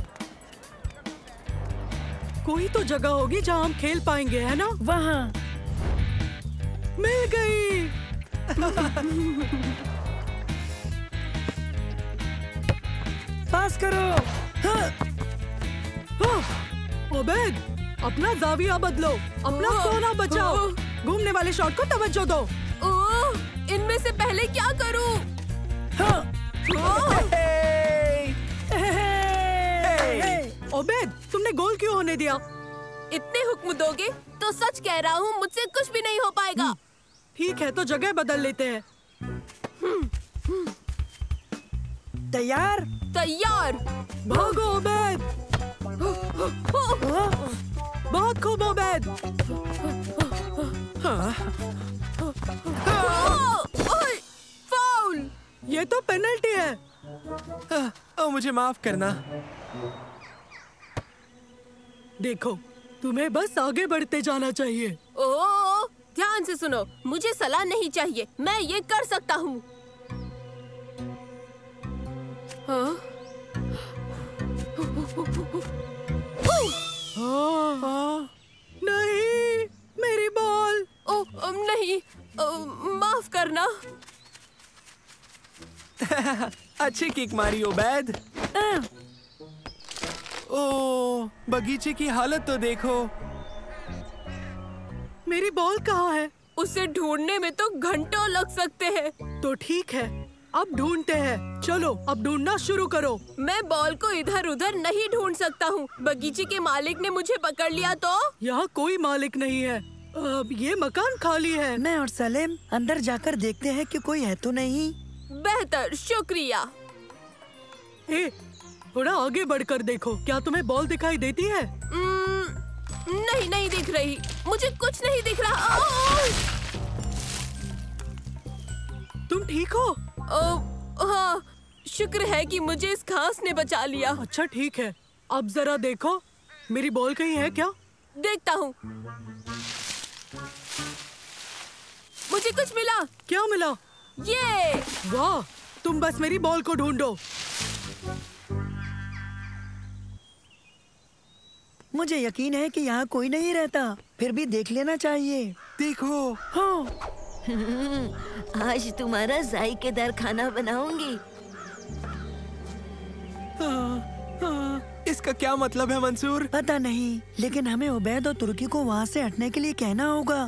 कोई तो जगह होगी जहाँ हम खेल पाएंगे, है ना? वहाँ मिल गई। पास करो। ओबेद, अपना जाविया बदलो, अपना कोना बचाओ, घूमने वाले शॉट को तवज्जो दो। इनमें से पहले क्या करूं? ओबेद, तुमने गोल क्यों होने दिया? इतने हुक्म दोगे तो सच कह रहा हूँ, मुझसे कुछ भी नहीं हो पाएगा। ठीक है, तो जगह बदल लेते हैं। तैयार? तैयार। भागो ओबेद। बहुत खूब ओबेद। फाउल। ये तो पेनल्टी है। मुझे माफ करना। देखो, तुम्हें बस आगे बढ़ते जाना चाहिए। ध्यान से सुनो, मुझे सलाह नहीं चाहिए, मैं ये कर सकता हूँ। नहीं, मेरी बॉल। नहीं, माफ करना। अच्छी किक मारी उबैद। ओ, बगीचे की हालत तो देखो। मेरी बॉल कहाँ है? उसे ढूंढने में तो घंटों लग सकते हैं। तो ठीक है, अब ढूंढते हैं। चलो अब ढूंढना शुरू करो। मैं बॉल को इधर उधर नहीं ढूंढ सकता हूँ। बगीचे के मालिक ने मुझे पकड़ लिया तो? यहाँ कोई मालिक नहीं है। अब ये मकान खाली है। मैं और सलीम अंदर जाकर देखते हैं कि कोई है तो नहीं। बेहतर, शुक्रिया। थोड़ा आगे बढ़कर देखो, क्या तुम्हें बॉल दिखाई देती है? नहीं, नहीं दिख रही। मुझे कुछ नहीं दिख रहा। तुम ठीक हो? हाँ, शुक्र है कि मुझे इस घास ने बचा लिया। अच्छा ठीक है, अब जरा देखो, मेरी बॉल कहीं है क्या? देखता हूँ। मुझे कुछ मिला। क्या मिला? ये। वाह, तुम बस मेरी बॉल को ढूंढो। मुझे यकीन है कि यहाँ कोई नहीं रहता, फिर भी देख लेना चाहिए। देखो। हाँ। आज तुम्हारा जायकेदार खाना बनाऊंगी। इसका क्या मतलब है मंसूर? पता नहीं, लेकिन हमें उबैद और तुर्की को वहाँ से हटने के लिए कहना होगा।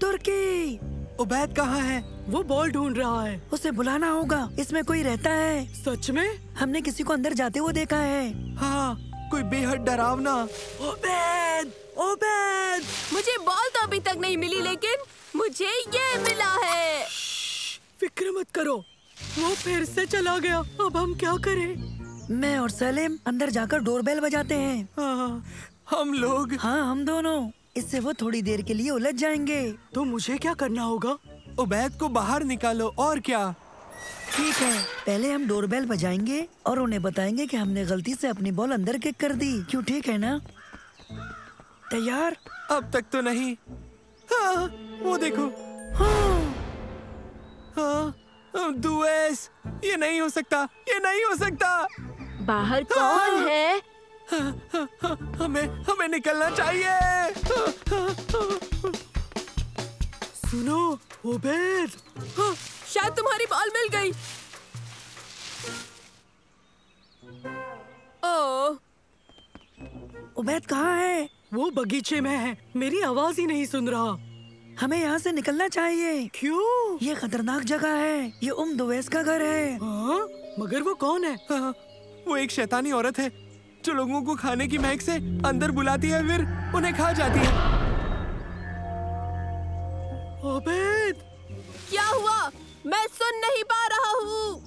तुर्की! उबैद कहाँ है? वो बॉल ढूंढ रहा है। उसे बुलाना होगा, इसमें कोई रहता है। सच में? हमने किसी को अंदर जाते हुए देखा है। हाँ, कोई बेहद डरावना। उबैद! उबैद! मुझे बॉल तो अभी तक नहीं मिली, लेकिन मुझे ये मिला है। फिक्र मत करो, वो फिर से चला गया। अब हम क्या करें? मैं और सलीम अंदर जाकर डोरबेल बजाते हैं। हम लोग? हाँ, हम दोनों। इससे वो थोड़ी देर के लिए उलझ जाएंगे। तो मुझे क्या करना होगा? उबैद को बाहर निकालो। और क्या? ठीक है, पहले हम डोरबेल बजाएंगे और उन्हें बताएंगे कि हमने गलती से अपनी बॉल अंदर किक कर दी। क्यों, ठीक है ना? तैयार? अब तक तो नहीं। हाँ, वो देखो। हाँ, दुएस, ये नहीं हो सकता, ये नहीं हो सकता। बाहर कौन है? हमें निकलना चाहिए। सुनो उबैद, शायद तुम्हारी बॉल मिल गई। ओह, उबैद कहाँ है? वो बगीचे में है, मेरी आवाज ही नहीं सुन रहा। हमें यहाँ से निकलना चाहिए। क्यों? ये खतरनाक जगह है। ये दुवैस का घर है। मगर वो कौन है? वो एक शैतानी औरत है जो लोगों को खाने की महक से अंदर बुलाती है, फिर उन्हें खा जाती है। उबैद! क्या हुआ? मैं सुन नहीं पा रहा हूँ।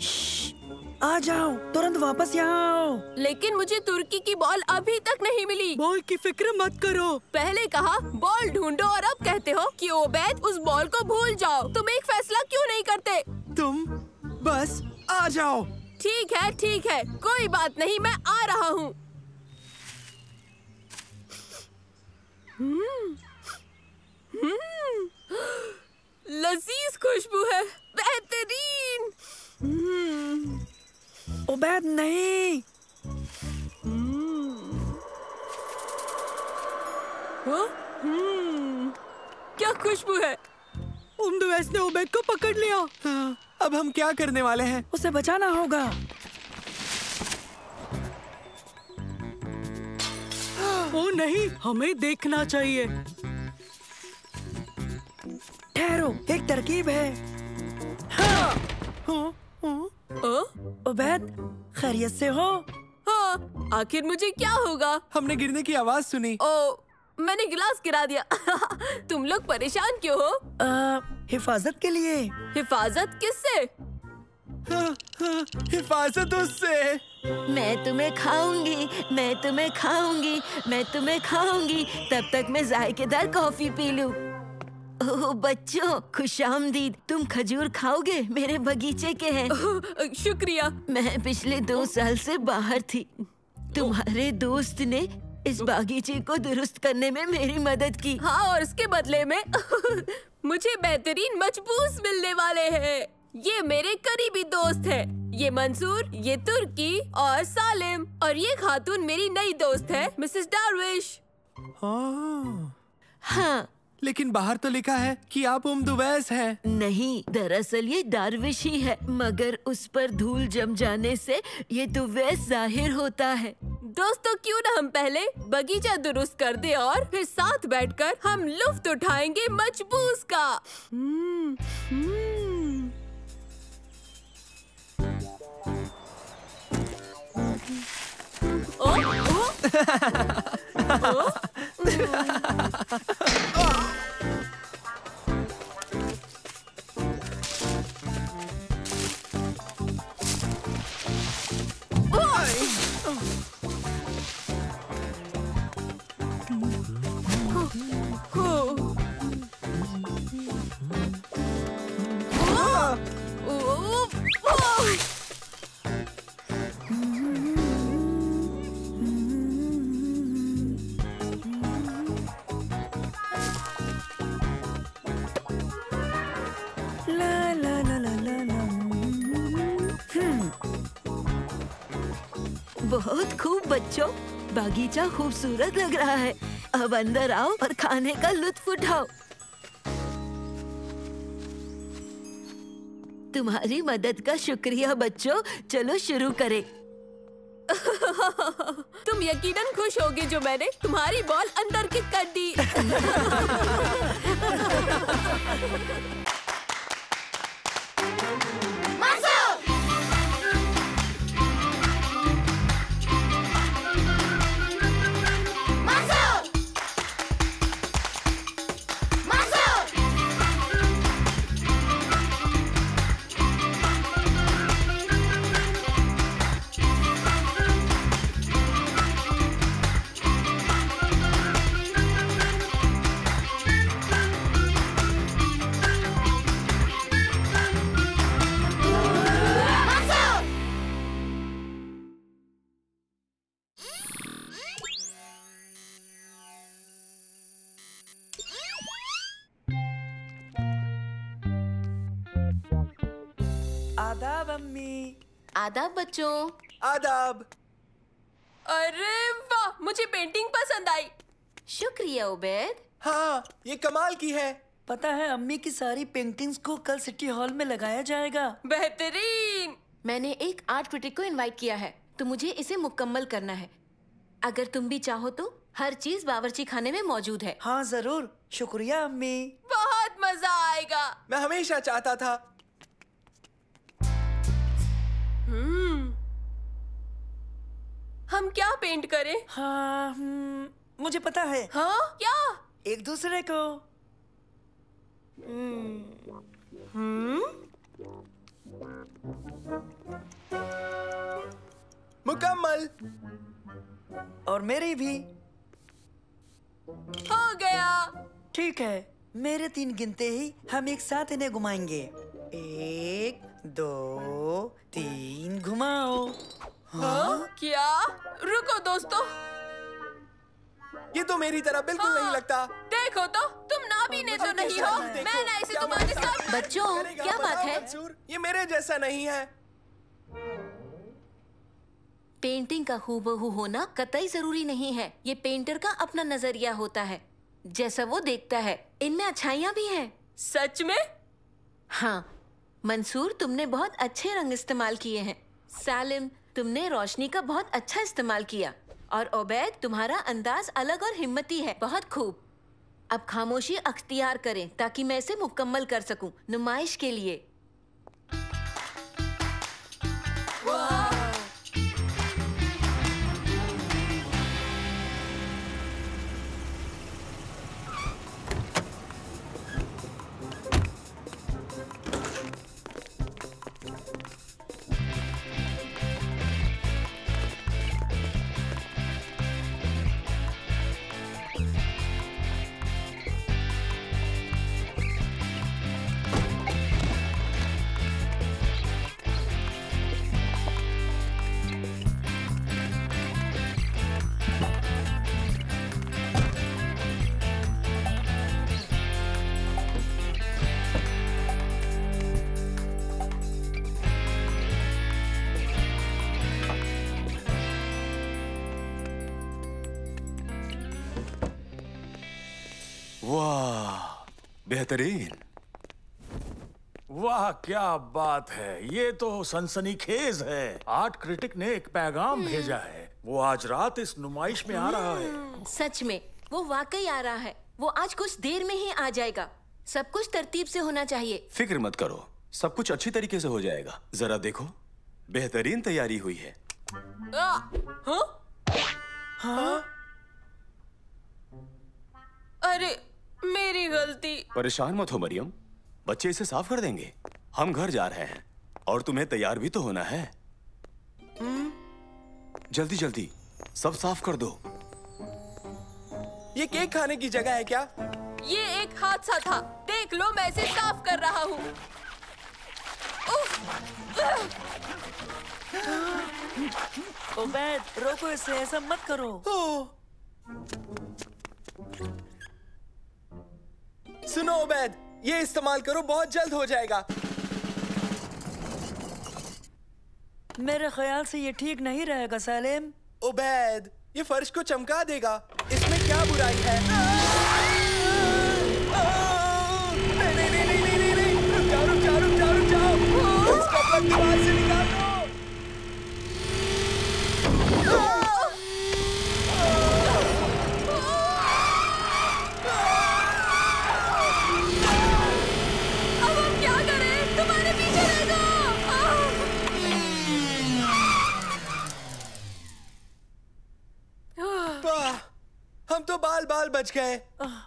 आ जाओ, तुरंत वापस यहाँ आओ। लेकिन मुझे तुर्की की बॉल अभी तक नहीं मिली। बॉल की फिक्र मत करो। पहले कहा बॉल ढूंढो और अब कहते हो कि उबैद उस बॉल को भूल जाओ। तुम एक फैसला क्यों नहीं करते? तुम बस आ जाओ। ठीक है, कोई बात नहीं, मैं आ रहा हूँ। लजीज खुशबू है, बेहतरीन। उबैद नहीं। क्या खुशबू है? दुवैस ने उबैद को पकड़ लिया। अब हम क्या करने वाले हैं? उसे बचाना होगा। ओ नहीं, हमें देखना चाहिए। ठहरो, एक तरकीब है। उबैद, खैरियत से हो? हाँ, आखिर मुझे क्या होगा? हमने गिरने की आवाज सुनी। ओ, मैंने गिलास गिरा दिया। तुम लोग परेशान क्यों हो? हिफाजत के लिए। हिफाजत किससे? हिफाजत उससे। मैं तुम्हें खाऊंगी, मैं तुम्हें खाऊंगी, मैं तुम्हें खाऊंगी, तब तक मैं जायकेदार कॉफी पी लूं। ओह बच्चों, खुशामदीद। तुम खजूर खाओगे? मेरे बगीचे के हैं। शुक्रिया। मैं पिछले 2 साल से बाहर थी। तुम्हारे दोस्त ने इस बागीचे को दुरुस्त करने में मेरी मदद की। हाँ, और इसके बदले में मुझे बेहतरीन मजबूस मिलने वाले हैं। ये मेरे करीबी दोस्त है। ये मंसूर, ये तुर्की और सालिम, और ये खातून मेरी नई दोस्त है, मिसेस डार्विश। हाँ, लेकिन बाहर तो लिखा है कि आप दुवैस हैं। नहीं, दरअसल ये दारविश ही है, मगर उस पर धूल जम जाने से ये दुवैस जाहिर होता है। दोस्तों, क्यों ना हम पहले बगीचा दुरुस्त कर दे और फिर साथ बैठकर हम लुफ्त उठाएंगे मजबूस का। बहुत खूब बच्चों, बागीचा खूबसूरत लग रहा है। अब अंदर आओ और खाने का लुत्फ उठाओ। तुम्हारी मदद का शुक्रिया बच्चों। चलो शुरू करें। तुम यकीनन खुश होगे जो मैंने तुम्हारी बॉल अंदर किक कर दी। आदाब अम्मी। आदाब बच्चों। आदाब। अरे वाह, मुझे पेंटिंग पसंद आई। शुक्रिया उबैद। हाँ, ये कमाल की है। पता है, अम्मी की सारी पेंटिंग्स को कल सिटी हॉल में लगाया जाएगा। बेहतरीन। मैंने एक आर्ट क्रिटिक को इनवाइट किया है, तो मुझे इसे मुकम्मल करना है। अगर तुम भी चाहो तो हर चीज बावर्ची खाने में मौजूद है। हाँ जरूर, शुक्रिया अम्मी। बहुत मजा आएगा। मैं हमेशा चाहता था। हम क्या पेंट करें? हाँ, मुझे पता है। हाँ, क्या? एक दूसरे को। मुकम्मल। और मेरी भी। हो गया। ठीक है, मेरे 3 गिनते ही हम एक साथ इन्हें घुमाएंगे। 1, 2, 3, घुमाओ। हाँ? क्या? रुको दोस्तों, ये तो मेरी तरह बिल्कुल नहीं लगता। देखो तो, तुम नाबीने तो नहीं हो। मैं ना इसे तुम्हारे साथ। बच्चों, क्या बात है? ये मेरे जैसा नहीं है। पेंटिंग का हूबहू होना कतई जरूरी नहीं है। ये पेंटर का अपना नजरिया होता है, जैसा वो देखता है। इनमें अच्छाइयाँ भी हैं। सच में? हाँ, मंसूर, तुमने बहुत अच्छे रंग इस्तेमाल किए हैं। सालिम, तुमने रोशनी का बहुत अच्छा इस्तेमाल किया। और ओबैद, तुम्हारा अंदाज अलग और हिम्मती है। बहुत खूब। अब खामोशी अख्तियार करें ताकि मैं इसे मुकम्मल कर सकूं नुमाइश के लिए। बेहतरीन। वाह क्या बात है, ये तो सनसनीखेज है। आर्ट क्रिटिक ने एक पैगाम भेजा है। वो आज रात इस नुमाइश में आ रहा है। सच में वो वाकई आ रहा है। वो आज कुछ देर में ही आ जाएगा। सब कुछ तरतीब से होना चाहिए। फिक्र मत करो, सब कुछ अच्छी तरीके से हो जाएगा। जरा देखो, बेहतरीन तैयारी हुई है। हाँ? अरे मेरी गलती। परेशान मत हो मरियम, बच्चे इसे साफ कर देंगे। हम घर जा रहे हैं और तुम्हें तैयार भी तो होना है। जल्दी जल्दी सब साफ कर दो। ये केक खाने की जगह है क्या? ये एक हादसा था। देख लो, मैं इसे साफ कर रहा हूँ। ओबैद, रोको इसे, ऐसा मत करो। सुनो ओबैद, ये इस्तेमाल करो, बहुत जल्द हो जाएगा। मेरे ख्याल से ये ठीक नहीं रहेगा सालिम। ओबैद, ये फर्श को चमका देगा। इसमें क्या बुराई है? नहीं, रुक जाओ। इसका प्लग दीवार से निकाल दो। अब हम क्या करें? तुम्हारे पीछे रहेगा। हम तो बाल बच गए।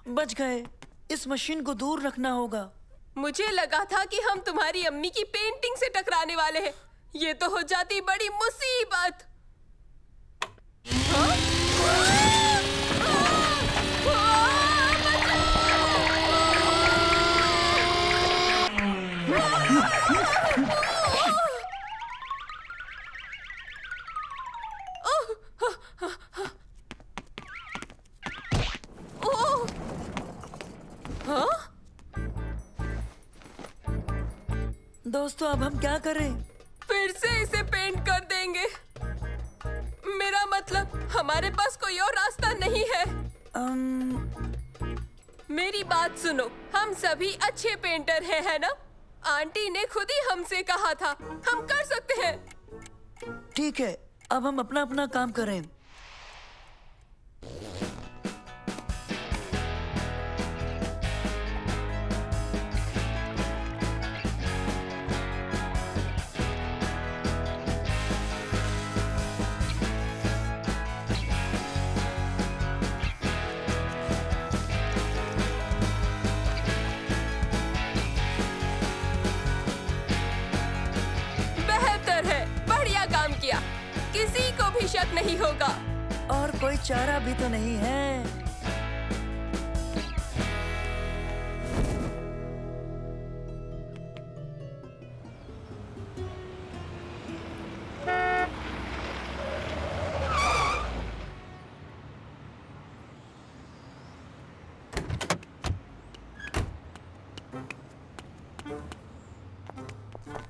बच गए। इस मशीन को दूर रखना होगा। मुझे लगा था कि हम तुम्हारी अम्मी की पेंटिंग से टकराने वाले हैं। ये तो हो जाती बड़ी मुसीबत। दोस्तों, अब हम क्या करें? फिर से इसे पेंट कर देंगे। मेरा मतलब, हमारे पास कोई और रास्ता नहीं है। मेरी बात सुनो, हम सभी अच्छे पेंटर हैं, है ना? आंटी ने खुद ही हमसे कहा था, हम कर सकते हैं। ठीक है, अब हम अपना अपना काम करें। किसी को भी शक नहीं होगा। और कोई चारा भी तो नहीं है।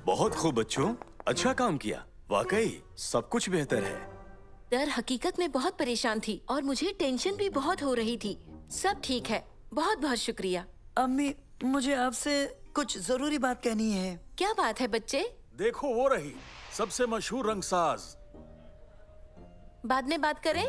बहुत खूब बच्चों, अच्छा काम किया। वाकई सब कुछ बेहतर है। दर हकीकत में बहुत परेशान थी और मुझे टेंशन भी बहुत हो रही थी। सब ठीक है, बहुत बहुत शुक्रिया। अम्मी, मुझे आपसे कुछ जरूरी बात कहनी है। क्या बात है बच्चे? देखो वो रही सबसे मशहूर रंगसाज। बाद में बात करें।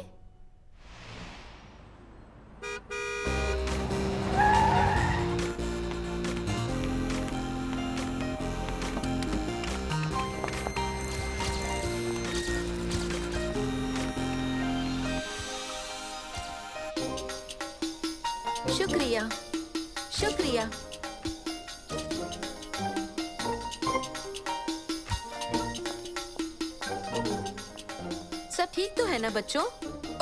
शुक्रिया, शुक्रिया। सब ठीक तो है ना बच्चों?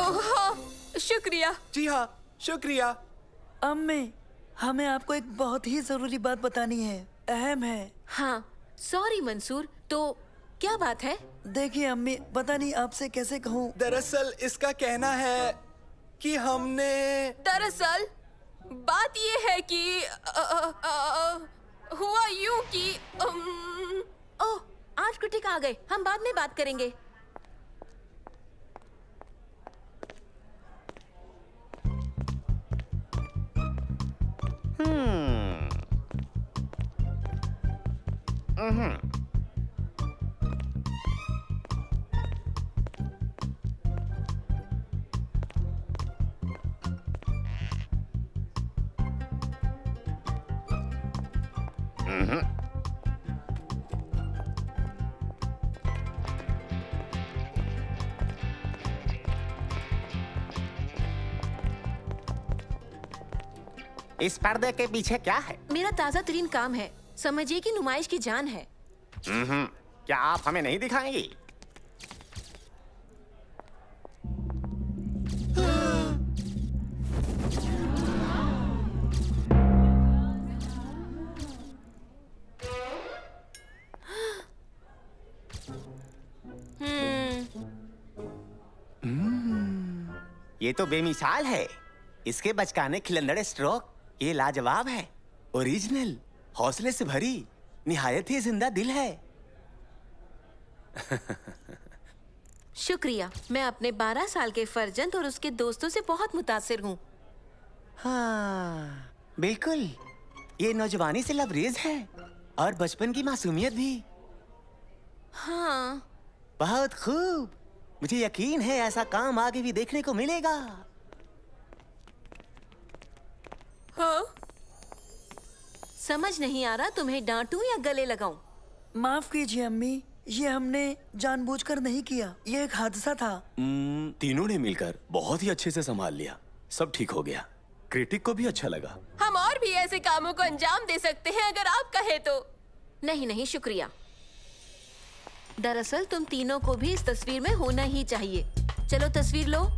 ओह हाँ, शुक्रिया। जी हाँ, शुक्रिया। अम्मी, हमें आपको एक बहुत ही जरूरी बात बतानी है, अहम है। हाँ, सॉरी मंसूर, तो क्या बात है? देखिए अम्मी, पता नहीं आपसे कैसे कहूँ। दरअसल इसका कहना है कि हमने... दरअसल बात ये है कि हुआ यूं कि ओह, आर्ट क्रिटिक आ गए। हम बाद में बात करेंगे। इस पर्दे के पीछे क्या है? मेरा ताजा तरीन काम है। समझिए कि नुमाइश की जान है। क्या आप हमें नहीं दिखाएंगी? ये तो बेमिसाल है। इसके बचकाने खिलंदड़ स्ट्रोक, ये लाजवाब है। ओरिजिनल, हौसले से भरी, निहायत ही जिंदा दिल है। शुक्रिया। मैं अपने 12 साल के फर्जंद और उसके दोस्तों से बहुत मुतासिर हूँ। हाँ, बिल्कुल। ये नौजवानी से लबरेज है और बचपन की मासूमियत भी। हाँ, बहुत खूब। मुझे यकीन है ऐसा काम आगे भी देखने को मिलेगा। हाँ? समझ नहीं आ रहा तुम्हें डांटूं या गले लगाऊं? माफ कीजिए अम्मी, ये हमने जानबूझकर नहीं किया। ये एक हादसा था। तीनों ने मिलकर बहुत ही अच्छे से संभाल लिया। सब ठीक हो गया। क्रिटिक को भी अच्छा लगा। हम और भी ऐसे कामों को अंजाम दे सकते हैं अगर आप कहे तो। नहीं नहीं, शुक्रिया। दरअसल तुम तीनों को भी इस तस्वीर में होना ही चाहिए। चलो तस्वीर लो।